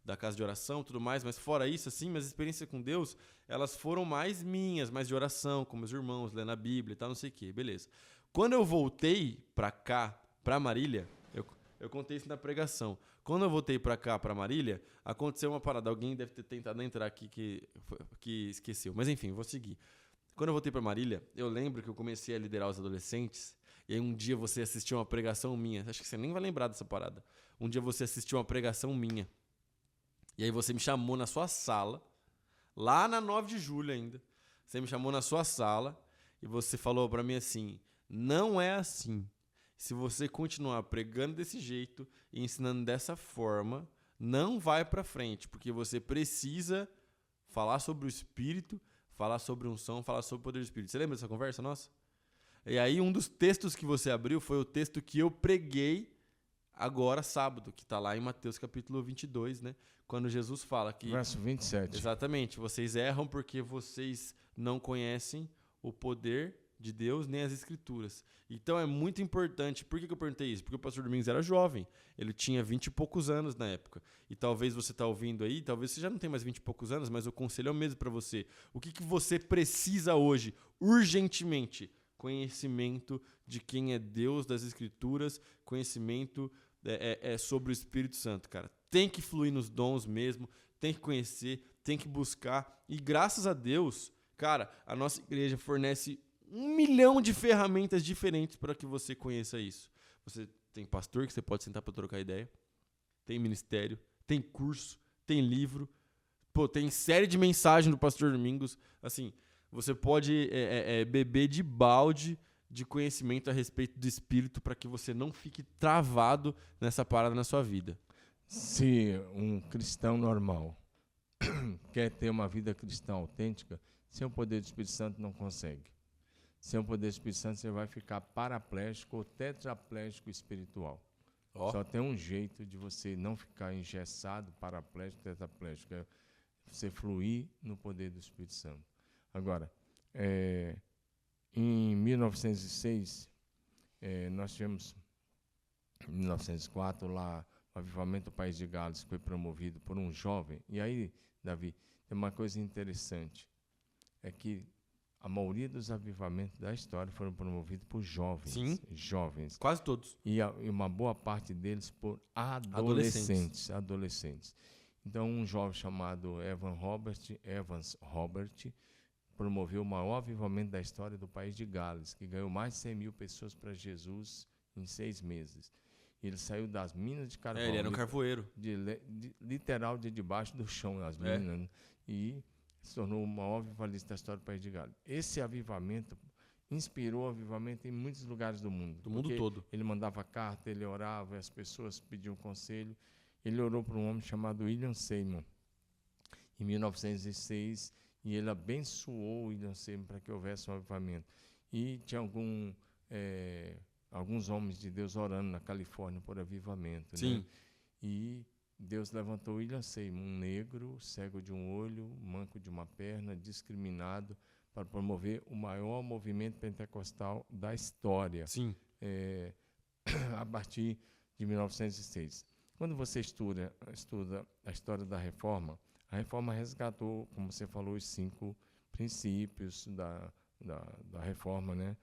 da casa de oração e tudo mais, mas fora isso, assim, minhas experiências com Deus, elas foram mais minhas, mais de oração, com meus irmãos, lendo a Bíblia e tal, não sei o quê, beleza. Quando eu voltei pra cá, pra Marília, eu contei isso na pregação. Quando eu voltei pra cá, pra Marília, aconteceu uma parada. Alguém deve ter tentado entrar aqui que esqueceu. Mas enfim, vou seguir. Quando eu voltei pra Marília, eu lembro que eu comecei a liderar os adolescentes. E aí um dia você assistiu uma pregação minha. Acho que você nem vai lembrar dessa parada. Um dia você assistiu uma pregação minha. E aí você me chamou na sua sala, lá na 9 de julho ainda. Você me chamou na sua sala e você falou pra mim assim, não é assim. Se você continuar pregando desse jeito e ensinando dessa forma, não vai pra frente, porque você precisa falar sobre o Espírito, falar sobre unção, falar sobre o poder do Espírito. Você lembra dessa conversa nossa? E aí um dos textos que você abriu foi o texto que eu preguei agora, sábado, que está lá em Mateus capítulo 22, né? Quando Jesus fala que... Verso 27. Exatamente. Vocês erram porque vocês não conhecem o poder de Deus nem as Escrituras. Então é muito importante. Por que eu perguntei isso? Porque o pastor Domingos era jovem. Ele tinha 20 e poucos anos na época. E talvez você está ouvindo aí, talvez você já não tenha mais 20 e poucos anos, mas o conselho é o mesmo para você. O que você precisa hoje, urgentemente? Conhecimento de quem é Deus, das Escrituras, conhecimento sobre o Espírito Santo, cara. Tem que fluir nos dons mesmo, tem que conhecer, tem que buscar. E graças a Deus, cara, a nossa igreja fornece 1 milhão de ferramentas diferentes para que você conheça isso. Você tem pastor que você pode sentar para trocar ideia, tem ministério, tem curso, tem livro, tem série de mensagem do pastor Domingos. Assim, você pode beber de balde de conhecimento a respeito do Espírito para que você não fique travado nessa parada na sua vida. Se um cristão normal quer ter uma vida cristã autêntica, sem o poder do Espírito Santo não consegue. Sem o poder do Espírito Santo você vai ficar paraplégico ou tetraplégico espiritual. Oh. Só tem um jeito de você não ficar engessado, paraplégico, tetraplégico, é você fluir no poder do Espírito Santo. Agora, em 1906, nós tivemos, em 1904, lá, o avivamento do País de Gales, que foi promovido por um jovem. E aí, Davi, tem uma coisa interessante, é que a maioria dos avivamentos da história foram promovidos por jovens. Sim, jovens. Quase todos. E uma boa parte deles por adolescentes. Então, um jovem chamado Evans Robert, promoveu o maior avivamento da história do País de Gales, que ganhou mais de 100 mil pessoas para Jesus em 6 meses. Ele saiu das minas de carvão. Ele era um carvoeiro. Literal de debaixo do chão, as minas, né? E se tornou o maior avivalista da história do País de Gales. Esse avivamento inspirou o avivamento em muitos lugares do mundo. Do mundo todo. Ele mandava carta, ele orava, as pessoas pediam conselho. Ele orou para um homem chamado William Seymour, em 1906, e ele abençoou o William Seymour para que houvesse um avivamento. E tinha alguns homens de Deus orando na Califórnia por avivamento. Sim. Né? E Deus levantou William Seymour, um negro, cego de um olho, manco de uma perna, discriminado, para promover o maior movimento pentecostal da história. Sim. A partir de 1906. Quando você estuda a história da Reforma, a Reforma resgatou, como você falou, os 5 princípios da Reforma, né?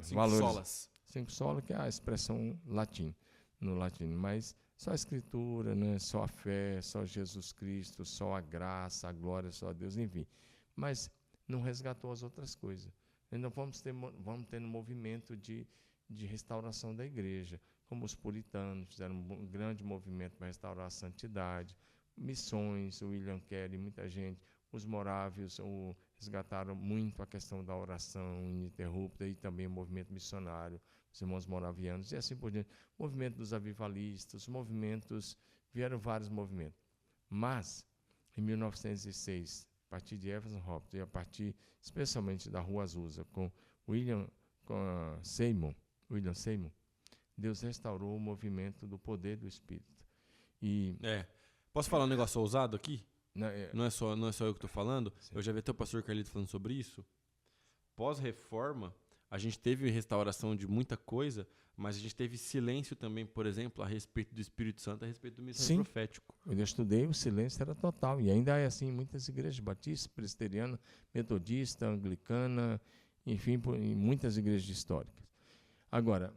5 solas. 5 solas, que é a expressão no latim, mas só a Escritura, né? Só a fé, só Jesus Cristo, só a graça, a glória, só a Deus, enfim. Mas não resgatou as outras coisas. Então vamos ter um movimento de de restauração da igreja, como os puritanos fizeram um grande movimento para restaurar a santidade, missões, o William Carey, muita gente, os morávios resgataram muito a questão da oração ininterrupta e também o movimento missionário, os irmãos moravianos e assim por diante. O movimento dos avivalistas, vieram vários movimentos. Mas, em 1906, a partir de Evan Hopkins e a partir especialmente da Rua Azusa, com William Seymour, Deus restaurou o movimento do poder do Espírito. Posso falar um negócio ousado aqui? Não é só eu que estou falando. Sim. Eu já vi até o pastor Carlito falando sobre isso. Pós-reforma, a gente teve restauração de muita coisa, mas a gente teve silêncio também, por exemplo, a respeito do Espírito Santo, a respeito do ministério profético. Eu estudei, o silêncio era total. E ainda é assim em muitas igrejas batistas, presbiteriana, metodista, anglicana, enfim, em muitas igrejas históricas. Agora,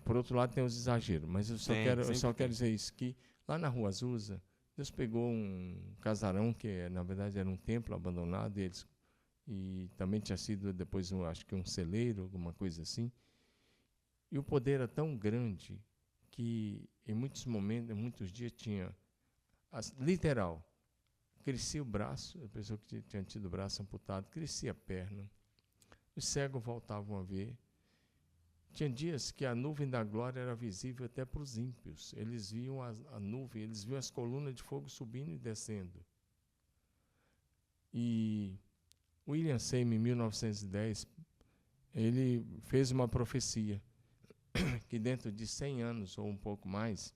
por outro lado, tem os exageros, mas eu só quero dizer isso, que lá na Rua Azusa, Deus pegou um casarão que, na verdade, era um templo abandonado, e também tinha sido depois, acho que um celeiro, alguma coisa assim. E o poder era tão grande que, em muitos momentos, em muitos dias, tinha, literal, crescia o braço, a pessoa que tinha tido o braço amputado, crescia a perna, os cegos voltavam a ver. Tinha dias que a nuvem da glória era visível até para os ímpios. Eles viam a nuvem, eles viam as colunas de fogo subindo e descendo. E William Seymour, em 1910, ele fez uma profecia que dentro de 100 anos ou um pouco mais,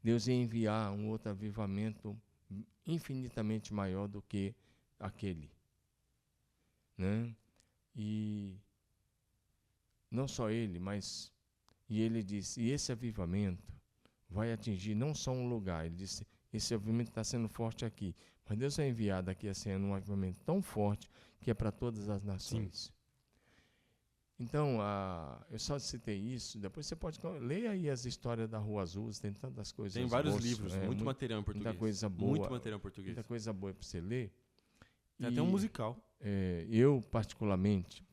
Deus ia enviar um outro avivamento infinitamente maior do que aquele. Né? E não só ele, mas... E ele disse, e esse avivamento vai atingir não só um lugar. Ele disse, esse avivamento está sendo forte aqui, mas Deus vai enviar daqui a 100 anos um avivamento tão forte que é para todas as nações. Sim. Então, eu só citei isso, depois você pode... Leia aí as histórias da Rua Azul, tem tantas coisas. Tem vários livros, muito material em português. Muita coisa boa. Muito material em português. Muita coisa boa para você ler. Tem até um musical. Eu, particularmente,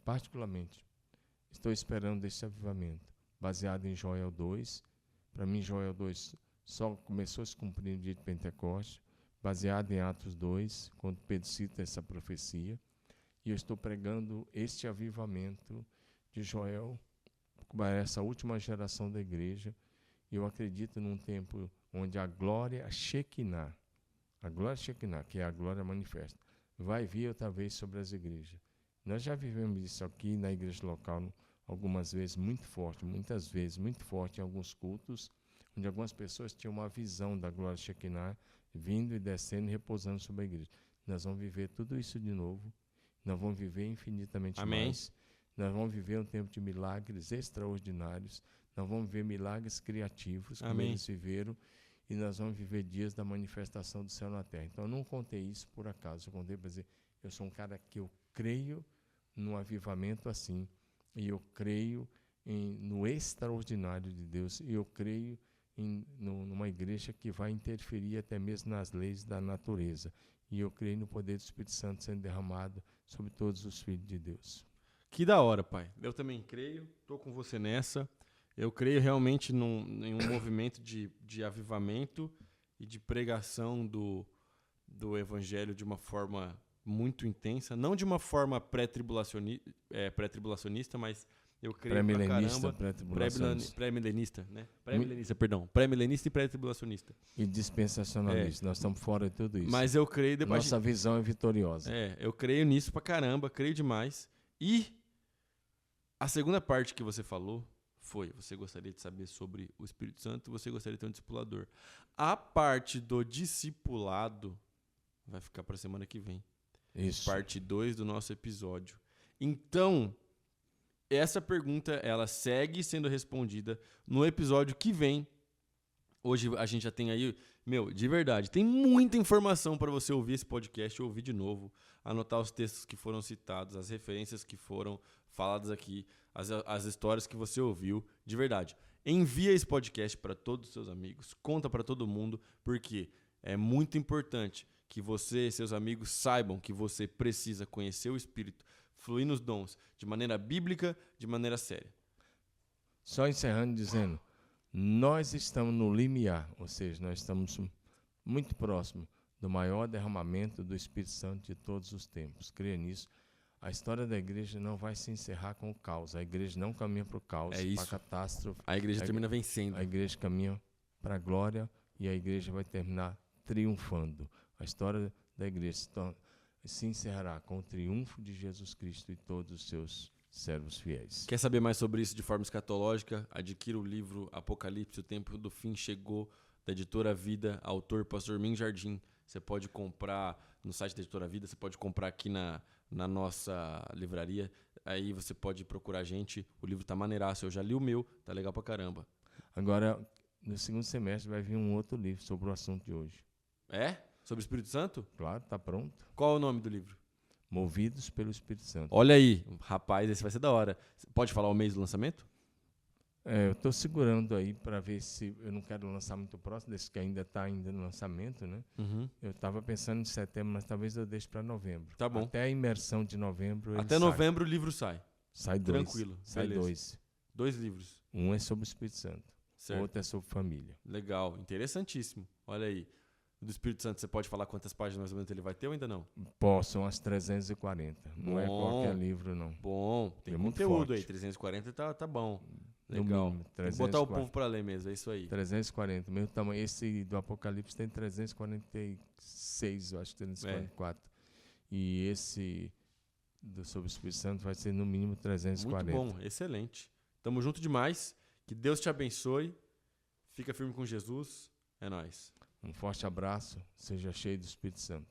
estou esperando esse avivamento, baseado em Joel 2. Para mim, Joel 2 só começou a se cumprir no dia de Pentecostes, baseado em Atos 2, quando Pedro cita essa profecia. E eu estou pregando este avivamento de Joel para essa última geração da igreja. E eu acredito num tempo onde a glória Shekinah, que é a glória manifesta, vai vir outra vez sobre as igrejas. Nós já vivemos isso aqui na igreja local algumas vezes muitas vezes muito forte em alguns cultos, onde algumas pessoas tinham uma visão da glória Shekinah vindo e descendo e repousando sobre a igreja. Nós vamos viver tudo isso de novo. Nós vamos viver infinitamente mais. Nós vamos viver um tempo de milagres extraordinários. Nós vamos ver milagres criativos, como eles viveram. E nós vamos viver dias da manifestação do céu na terra. Então, eu não contei isso por acaso. Eu contei para dizer, eu sou um cara que eu creio num avivamento assim. E eu creio no extraordinário de Deus. E eu creio numa igreja que vai interferir até mesmo nas leis da natureza. E eu creio no poder do Espírito Santo sendo derramado sobre todos os filhos de Deus. Que da hora, pai. Eu também creio, estou com você nessa. Eu creio realmente em um movimento de avivamento e de pregação do evangelho de uma forma muito intensa. Não de uma forma pré-tribulacionista, mas eu creio pra caramba. Pré-milenista, né? Pré-milenista e pré-tribulacionista. E dispensacionalista. Nós estamos fora de tudo isso. Mas eu creio... Nossa visão é vitoriosa. Eu creio nisso pra caramba, creio demais. E a segunda parte que você falou foi, você gostaria de saber sobre o Espírito Santo e você gostaria de ter um discipulador. A parte do discipulado vai ficar para a semana que vem. Isso. Parte 2 do nosso episódio. Então, essa pergunta, ela segue sendo respondida no episódio que vem. Hoje a gente já tem aí, de verdade, tem muita informação para você ouvir esse podcast, ouvir de novo, anotar os textos que foram citados, as referências que foram faladas aqui, as histórias que você ouviu, de verdade. Envia esse podcast para todos os seus amigos, conta para todo mundo, porque é muito importante que você e seus amigos saibam que você precisa conhecer o Espírito, fluir nos dons de maneira bíblica, de maneira séria. Só encerrando dizendo, nós estamos no limiar, ou seja, nós estamos muito próximo do maior derramamento do Espírito Santo de todos os tempos. Creia nisso. A história da igreja não vai se encerrar com o caos. A igreja não caminha para o caos, para a catástrofe. A igreja termina vencendo. A igreja caminha para a glória e a igreja vai terminar triunfando. A história da igreja se encerrará com o triunfo de Jesus Cristo e todos os seus servos fiéis. Quer saber mais sobre isso de forma escatológica? Adquira o livro Apocalipse, o Tempo do Fim Chegou, da Editora Vida, autor Pastor Min Jardim. Você pode comprar no site da Editora Vida, você pode comprar aqui na nossa livraria. Aí você pode procurar a gente. O livro tá maneiraço, eu já li o meu, tá legal pra caramba. Agora, no segundo semestre vai vir um outro livro sobre o assunto de hoje. É? Sobre o Espírito Santo? Claro, tá pronto. Qual é o nome do livro? Movidos pelo Espírito Santo. Olha aí, rapaz, esse vai ser da hora. Pode falar o mês do lançamento? Eu estou segurando aí para ver se eu não quero lançar muito próximo, desse que ainda está no lançamento, né? Uhum. Eu estava pensando em setembro, mas talvez eu deixe para novembro. Tá bom. Até a imersão de novembro ele Até novembro o livro sai. Sai dois. Tranquilo. Sai beleza. 2. 2 livros. Um é sobre o Espírito Santo. Certo. Outro é sobre família. Legal, interessantíssimo. Olha aí. Do Espírito Santo, você pode falar quantas páginas mais ou menos ele vai ter ou ainda não? São as 340. Não é qualquer livro, não. Bom, tem conteúdo aí. 340 tá bom. Legal. Mínimo, tem que botar o povo para ler mesmo, é isso aí. 340, mesmo tamanho. Esse do Apocalipse tem 346, eu acho, 344. E esse sobre o Espírito Santo vai ser no mínimo 340. Muito bom, excelente. Tamo junto demais. Que Deus te abençoe. Fica firme com Jesus. É nóis. Um forte abraço. Seja cheio do Espírito Santo.